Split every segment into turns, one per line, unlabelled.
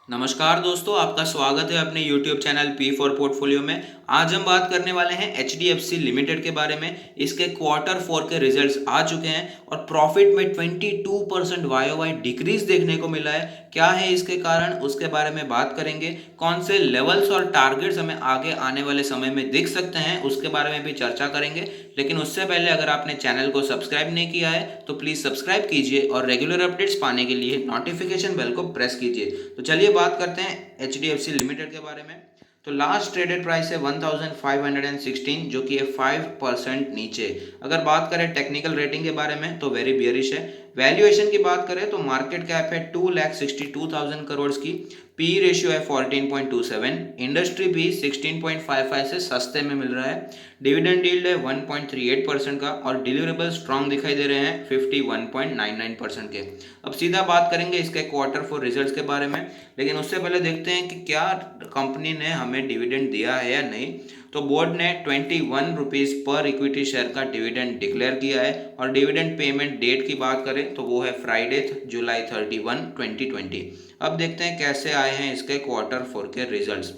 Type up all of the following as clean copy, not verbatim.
नमस्कार दोस्तों, आपका स्वागत है अपने YouTube channel P for portfolio में। आज हम बात करने वाले हैं HDFC लिमिटेड के बारे में। इसके क्वार्टर 4 के रिजल्ट्स आ चुके हैं और प्रॉफिट में 22% YOY डिक्रीज देखने को मिला है। क्या है इसके कारण, उसके बारे में बात करेंगे। कौन से लेवल्स और टारगेट्स हमें आगे आने वाले समय में दिख सकते हैं, उसके बारे में भी चर्चा करेंगे। लेकिन उससे पहले अगर आपने चैनल को सब्सक्राइब नहीं किया है तो प्लीज़ सब्सक्राइब कीजिए और रेगुलर अपडेट्स पाने के लिए नोटिफिकेशन बेल को प्रेस कीजिए। तो चलिए बात करते हैं HDFC लिमिटेड के बारे में। तो लास्ट ट्रेडेड प्राइस है 1516, जो कि है 5% नीचे। अगर बात करें टेक्निकल रेटिंग के बारे में तो वेरी बियरिश है। वैल्यूएशन की बात करें तो मार्केट कैप है 2,62,000 करोड़ की। पी रेशियो है 14.27। इंडस्ट्री भी 16.55 से सस्ते में मिल रहा है। डिविडेंड यील्ड है 1.38% का और डिलीवरेबल स्ट्रॉन्ग दिखाई दे रहे हैं 51.99% के। अब सीधा बात करेंगे इसके क्वार्टर 4 रिजल्ट्स के बारे में। लेकिन उससे पहले देखते हैं कि क्या कंपनी ने हमें डिविडेंड दिया है या नहीं। तो बोर्ड ने 21 रुपीज़ पर इक्विटी शेयर का डिविडेंड डिक्लेयर किया है और डिविडेंड पेमेंट डेट की बात करें तो वो है फ्राइडे जुलाई 31, 2020। अब देखते हैं कैसे आए हैं इसके क्वार्टर 4 के रिजल्ट्स।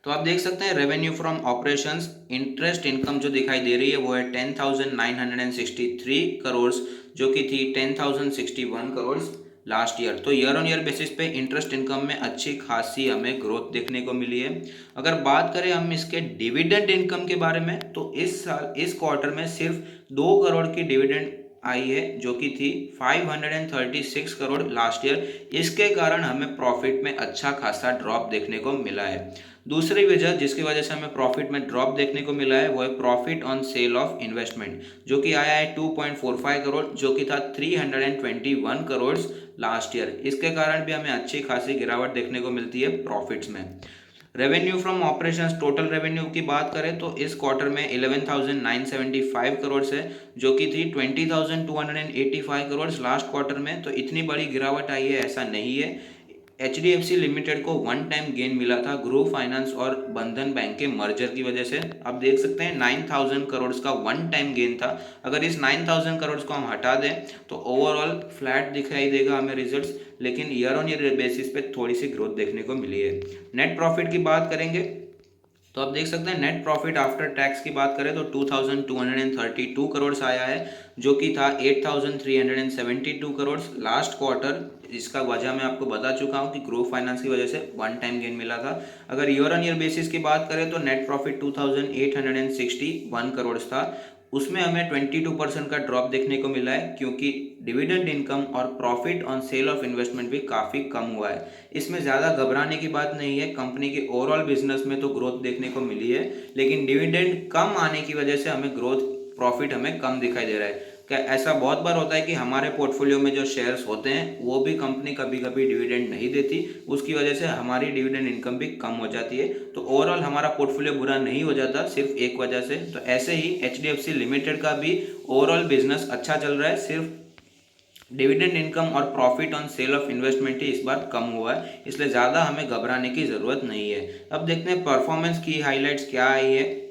तो आप देख सकते हैं revenue from operations, interest income जो दिखाई दे रही है वो है 10,963 करोड़, जो कि थी 10,061 करोड़ लास्ट ईयर। तो ईयर ऑन ईयर बेसिस पे इंटरेस्ट इनकम में अच्छी खासी हमें ग्रोथ देखने को मिली है। अगर बात करें हम इसके डिविडेंड इनकम के बारे में तो इस क्वार्टर में सिर्फ 2 करोड़ की डिविडेंड आई है, जो कि थी 536 करोड़ लास्ट ईयर। इसके कारण हमें प्रॉफिट में अच्छा खासा ड्रॉप देखने को मिला है। दूसरी वजह जिसकी वजह से हमें प्रॉफिट में ड्रॉप देखने को मिला है वो है profit on sale of investment, जो कि आया है 2.45 करोड़, जो कि था 321 करोड़ लास्ट ईयर। इसके कारण भी हमें अच्छी खासी गिरावट देखने को मिलती है प्रॉफिट्स में। Revenue from operations, total revenue की बात करें तो इस क्वार्टर में 11,975 करोड़ है, जो कि थी 20,285 करोड़ लास्ट क्वार्टर में। तो इतनी बड़ी गिरावट आई है ऐसा नहीं है। HDFC लिमिटेड को वन टाइम गेन मिला था ग्रो फाइनेंस और बंधन बैंक के मर्जर की वजह से। आप देख सकते हैं 9,000 करोड़ का वन टाइम गेन था। अगर इस 9,000 करोड़ को हम हटा दें तो ओवरऑल फ्लैट दिखाई देगा हमें रिजल्ट्स, लेकिन ईयर ऑन ईयर बेसिस पे थोड़ी सी ग्रोथ देखने को मिली है। नेट प्रॉफिट की बात करेंगे तो आप देख सकते हैं नेट प्रॉफिट आफ्टर टैक्स की बात करें तो 2,232 करोड़ आया है, जो कि था 8,372 करोड़ लास्ट क्वार्टर। इसका वजह मैं आपको बता चुका हूं कि ग्रो फाइनेंस की वजह से वन टाइम गेन मिला था। अगर ईयर ऑन ईयर बेसिस की बात करें तो नेट प्रॉफिट 2,861 करोड़ था। उसमें हमें 22% का ड्रॉप देखने को मिला है, क्योंकि डिविडेंड इनकम और profit on sale of investment भी काफ़ी कम हुआ है। इसमें ज़्यादा घबराने की बात नहीं है, कंपनी के ओवरऑल बिजनेस में तो ग्रोथ देखने को मिली है, लेकिन डिविडेंड कम आने की वजह से हमें ग्रोथ प्रॉफिट हमें कम दिखाई दे रहा है। क्या ऐसा बहुत बार होता है कि हमारे पोर्टफोलियो में जो शेयर्स होते हैं वो भी कंपनी कभी कभी डिविडेंड नहीं देती, उसकी वजह से हमारी डिविडेंड इनकम भी कम हो जाती है। तो ओवरऑल हमारा पोर्टफोलियो बुरा नहीं हो जाता सिर्फ एक वजह से। तो ऐसे ही HDFC लिमिटेड का भी ओवरऑल बिजनेस अच्छा चल रहा है, सिर्फ डिविडेंड इनकम और profit on sale of investment ही इस बार कम हुआ है, इसलिए ज़्यादा हमें घबराने की ज़रूरत नहीं है। अब देखते हैं परफॉर्मेंस की हाइलाइट्स क्या आई है।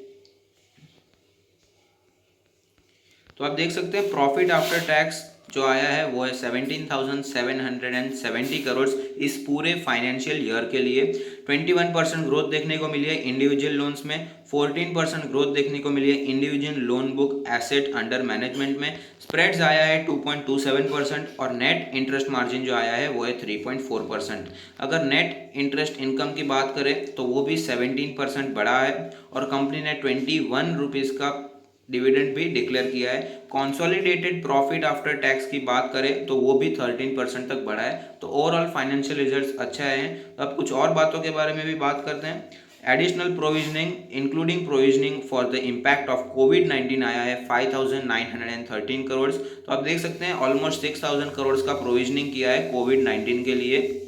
तो आप देख सकते हैं प्रॉफिट आफ्टर टैक्स जो आया है वो है 17,770 करोड़ इस पूरे फाइनेंशियल ईयर के लिए। 21% ग्रोथ देखने को मिली है इंडिविजुअल लोन्स में, 14% ग्रोथ देखने को मिली है individual loan book asset under management में। स्प्रेड्स आया है 2.27% और नेट इंटरेस्ट मार्जिन जो आया है वो है 3.4%। अगर नेट इंटरेस्ट इनकम की बात करें तो वो भी 17% बढ़ा है और कंपनी ने 21 रुपीज़ का डिविडेंड भी डिक्लेयर किया है। कंसोलिडेटेड प्रॉफिट आफ्टर टैक्स की बात करें तो वो भी 13% तक बढ़ा है। तो ओवरऑल फाइनेंशियल रिजल्ट्स अच्छे आए हैं। अब कुछ और बातों के बारे में भी बात करते हैं। Additional provisioning including provisioning for the impact of कोविड-19 आया है 5,913 करोड़। तो आप देख सकते हैं ऑलमोस्ट 6,000 करोड़ का प्रोविजनिंग किया है कोविड-19 के लिए।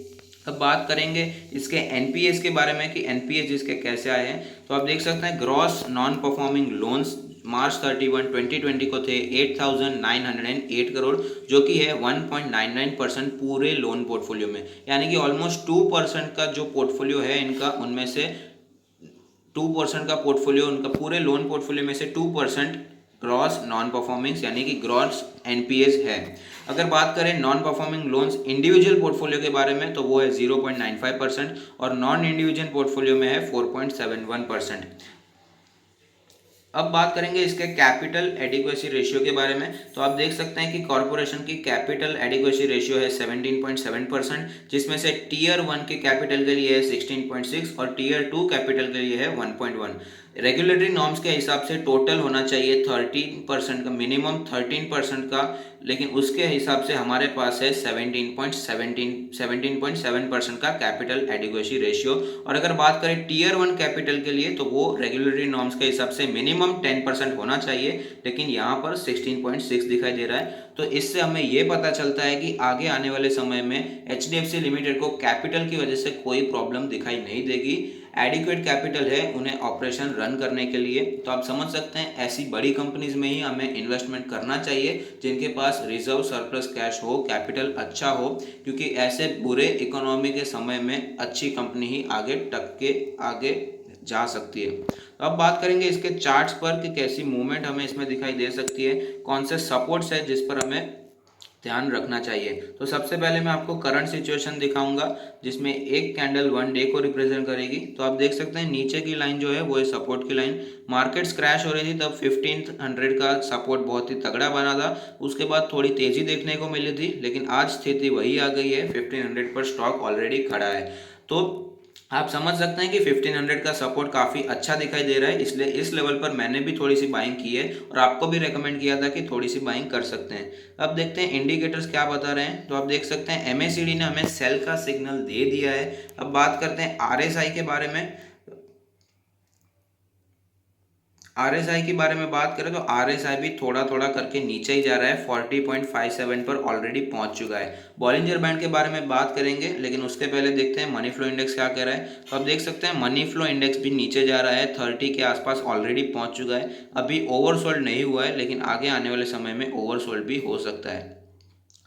अब बात करेंगे इसके NPAs के बारे में कि NPAs इसके कैसे आए हैं। तो आप देख सकते हैं ग्रॉस नॉन परफॉर्मिंग लोन्स मार्च 31, 2020 को थे 8,908 करोड़, जो कि है 1.99% पूरे लोन पोर्टफोलियो में। यानी कि ऑलमोस्ट 2% का जो पोर्टफोलियो है इनका, उनमें से 2% का पोर्टफोलियो, उनका पूरे लोन पोर्टफोलियो में से 2% ग्रॉस नॉन परफॉर्मिंग यानी कि ग्रॉस एनपीएस है। अगर बात करें non performing loans individual portfolio के बारे में तो वो है 0.95% और नॉन इंडिविजुअल पोर्टफोलियो में है 4.71%। अब बात करेंगे इसके कैपिटल एडिक्वेसी रेशियो के बारे में। तो आप देख सकते हैं कि कॉर्पोरेशन की कैपिटल एडिक्वेसी रेशियो है 17.7%, जिसमें से टीयर 1 के कैपिटल के लिए है 16.6 और टीयर 2 कैपिटल के लिए है 1.1। रेगुलेटरी नॉर्म्स के हिसाब से टोटल होना चाहिए 13% का, मिनिमम 13% का, लेकिन उसके हिसाब से हमारे पास है 17.7% का कैपिटल एडिक्वेसी रेशियो। और अगर बात करें टीयर 1 कैपिटल के लिए तो वो रेगुलेटरी नॉर्म्स के हिसाब से मिनिमम 10% होना चाहिए, लेकिन यहाँ पर 16.6 दिखाई दे रहा है। तो इससे हमें ये पता चलता है कि आगे आने वाले समय में एचडीएफसी लिमिटेड को कैपिटल की वजह से कोई प्रॉब्लम दिखाई नहीं देगी। एडिक्वेट कैपिटल है उन्हें ऑपरेशन रन करने के लिए। तो आप समझ सकते हैं ऐसी बड़ी कंपनीज में ही हमें इन्वेस्टमेंट करना चाहिए जिनके पास रिजर्व सरप्लस कैश हो, कैपिटल अच्छा हो, क्योंकि ऐसे बुरे इकोनॉमी के समय में अच्छी कंपनी ही आगे टक के आगे जा सकती है। तो अब बात करेंगे इसके चार्ट्स पर कि कैसी मूवमेंट हमें इसमें दिखाई दे सकती है, कौन से सपोर्ट्स है जिस पर हमें ध्यान रखना चाहिए। तो सबसे पहले मैं आपको करंट सिचुएशन दिखाऊंगा जिसमें एक कैंडल 1 डे को रिप्रेजेंट करेगी। तो आप देख सकते हैं नीचे की लाइन जो है वो है सपोर्ट की लाइन। मार्केट्स क्रैश हो रही थी तब 1500 का सपोर्ट बहुत ही तगड़ा बना था, उसके बाद थोड़ी तेजी देखने को मिली थी, लेकिन आज स्थिति वही आ गई है, 1500 पर स्टॉक ऑलरेडी खड़ा है। तो आप समझ सकते हैं कि 1500 का सपोर्ट काफ़ी अच्छा दिखाई दे रहा है, इसलिए इस लेवल पर मैंने भी थोड़ी सी बाइंग की है और आपको भी रेकमेंड किया था कि थोड़ी सी बाइंग कर सकते हैं। अब देखते हैं इंडिकेटर्स क्या बता रहे हैं। तो आप देख सकते हैं एमएसीडी ने हमें सेल का सिग्नल दे दिया है। अब बात करते हैं आरएसआई के बारे में। आरएसआई के बारे में बात करें तो आरएसआई भी थोड़ा थोड़ा करके नीचे ही जा रहा है, 40.57 पर ऑलरेडी पहुंच चुका है। बॉलिंजर बैंड के बारे में बात करेंगे, लेकिन उसके पहले देखते हैं मनी फ्लो इंडेक्स क्या कह रहा है। तो आप देख सकते हैं मनी फ्लो इंडेक्स भी नीचे जा रहा है, 30 के आसपास ऑलरेडी पहुंच चुका है। अभी ओवरसोल्ड नहीं हुआ है, लेकिन आगे आने वाले समय में ओवरसोल्ड भी हो सकता है।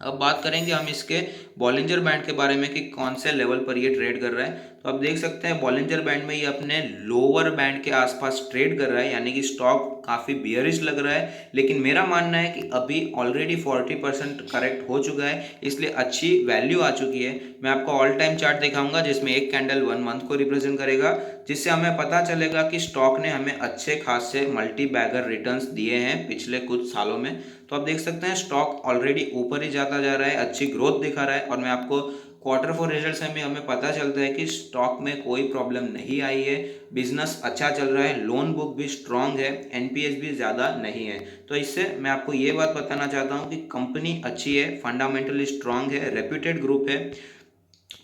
अब बात करेंगे हम इसके बॉलिंजर बैंड के बारे में कि कौन से लेवल पर ये ट्रेड कर रहा है। तो आप देख सकते हैं बॉलिंजर बैंड में ये अपने लोअर बैंड के आसपास ट्रेड कर रहा है, यानी कि स्टॉक काफ़ी बियरिश लग रहा है। लेकिन मेरा मानना है कि अभी ऑलरेडी 40% करेक्ट हो चुका है, इसलिए अच्छी वैल्यू आ चुकी है। मैं आपको ऑल टाइम चार्ट दिखाऊंगा जिसमें एक कैंडल 1 मंथ को रिप्रेजेंट करेगा, जिससे हमें पता चलेगा कि स्टॉक ने हमें अच्छे खासे मल्टी बैगर रिटर्न्स दिए हैं पिछले कुछ सालों में। तो आप देख सकते हैं स्टॉक ऑलरेडी ऊपर ही जाता जा रहा है, अच्छी ग्रोथ दिखा रहा है। और मैं आपको Q4 रिजल्ट से भी हमें पता चलता है कि स्टॉक में कोई प्रॉब्लम नहीं आई है, बिजनेस अच्छा चल रहा है, लोन बुक भी स्ट्रांग है, एनपीएस भी ज़्यादा नहीं है। तो इससे मैं आपको ये बात बताना चाहता हूँ कि कंपनी अच्छी है, फंडामेंटली स्ट्रांग है, रेप्यूटेड ग्रुप है,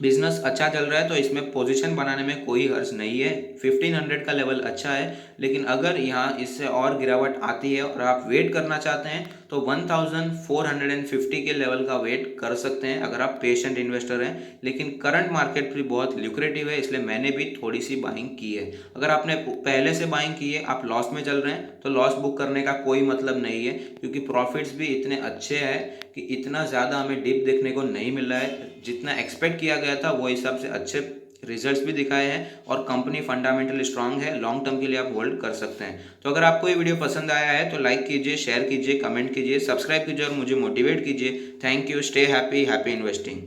बिजनेस अच्छा चल रहा है, तो इसमें पोजीशन बनाने में कोई हर्ज नहीं है। 1500 का लेवल अच्छा है, लेकिन अगर यहाँ इससे और गिरावट आती है और आप वेट करना चाहते हैं तो 1450 के लेवल का वेट कर सकते हैं अगर आप पेशेंट इन्वेस्टर हैं। लेकिन करंट मार्केट भी बहुत ल्यूक्रेटिव है, इसलिए मैंने भी थोड़ी सी बाइंग की है। अगर आपने पहले से बाइंग की है, आप लॉस में चल रहे हैं, तो लॉस बुक करने का कोई मतलब नहीं है, क्योंकि प्रॉफिट्स भी इतने अच्छे हैं कि इतना ज़्यादा हमें डिप देखने को नहीं मिल रहा है। जितना एक्सपेक्ट किया गया था वो हिसाब से अच्छे रिजल्ट्स भी दिखाए हैं और कंपनी फंडामेंटली स्ट्रांग है, लॉन्ग टर्म के लिए आप होल्ड कर सकते हैं। तो अगर आपको ये वीडियो पसंद आया है तो लाइक कीजिए, शेयर कीजिए, कमेंट कीजिए, सब्सक्राइब कीजिए और मुझे मोटिवेट कीजिए। Thank you, stay happy, happy investing.